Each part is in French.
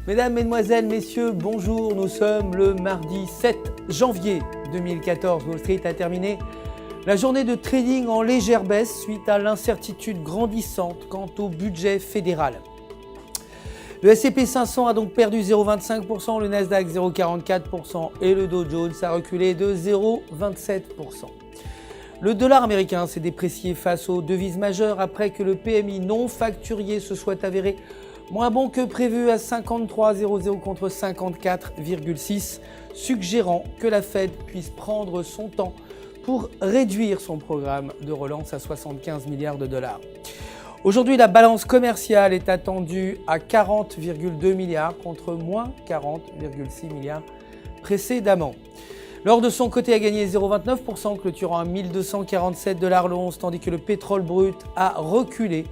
Mesdames, Mesdemoiselles, Messieurs, bonjour. Nous sommes le mardi 7 janvier 2014. Wall Street a terminé la journée de trading en légère baisse suite à l'incertitude grandissante quant au budget fédéral. Le S&P 500 a donc perdu 0,25%, le Nasdaq 0,44% et le Dow Jones a reculé de 0,27%. Le dollar américain s'est déprécié face aux devises majeures après que le PMI non facturier se soit avéré moins bon que prévu à 53,00 contre 54,6, suggérant que la Fed puisse prendre son temps pour réduire son programme de relance à 75 milliards de dollars. Aujourd'hui, la balance commerciale est attendue à 40,2 milliards contre moins 40,6 milliards précédemment. L'or de son côté a gagné 0,29%, clôturant à 1247 $ l'once, tandis que le pétrole brut a reculé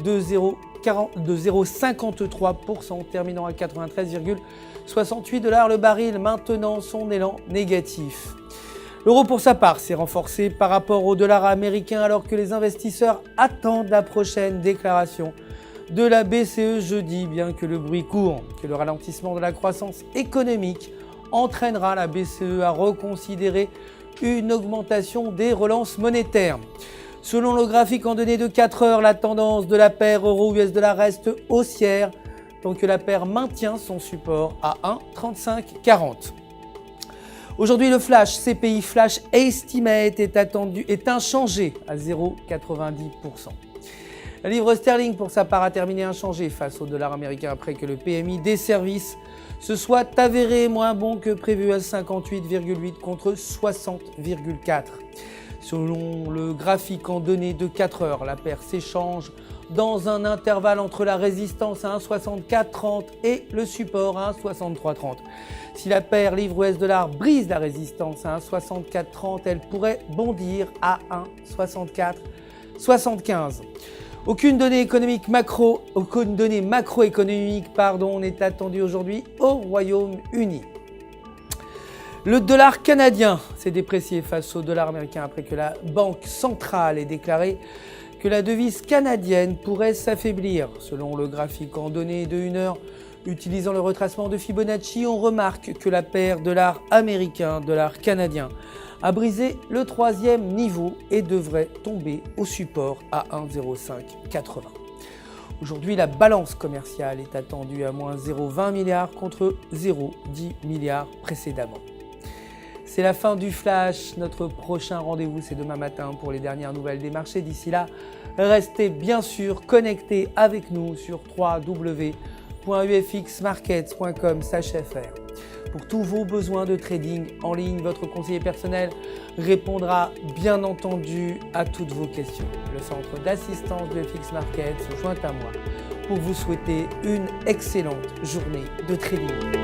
de 0,53%, terminant à 93,68 $ le baril, maintenant son élan négatif. L'euro pour sa part s'est renforcé par rapport au dollar américain alors que les investisseurs attendent la prochaine déclaration de la BCE jeudi, bien que le bruit court que le ralentissement de la croissance économique entraînera la BCE à reconsidérer une augmentation des relances monétaires. Selon le graphique en données de 4 heures, la tendance de la paire euro-US dollar reste haussière, tant que la paire maintient son support à 1,3540. Aujourd'hui, le flash CPI Flash Estimate est inchangé à 0,90%. La livre sterling pour sa part a terminé inchangée face au dollar américain après que le PMI des services se soit avéré moins bon que prévu à 58,8 contre 60,4. Selon le graphique en données de 4 heures, la paire s'échange dans un intervalle entre la résistance à 1,6430 et le support à 1,6330. Si la paire livre US dollar brise la résistance à 1,6430, elle pourrait bondir à 1,6475. Aucune donnée macroéconomique n'est attendue aujourd'hui au Royaume-Uni. Le dollar canadien s'est déprécié face au dollar américain après que la Banque centrale ait déclaré que la devise canadienne pourrait s'affaiblir. Selon le graphique en données de 1 heure, utilisant le retracement de Fibonacci, on remarque que la paire dollar américain, dollar canadien a brisé le troisième niveau et devrait tomber au support à 1,0580. Aujourd'hui, la balance commerciale est attendue à moins 0,20 milliards contre 0,10 milliards précédemment. C'est la fin du Flash. Notre prochain rendez-vous, c'est demain matin pour les dernières nouvelles des marchés. D'ici là, restez bien sûr connectés avec nous sur www.ufxmarkets.com/fr. Pour tous vos besoins de trading en ligne, votre conseiller personnel répondra bien entendu à toutes vos questions. Le centre d'assistance de UFX Markets se joint à moi pour vous souhaiter une excellente journée de trading.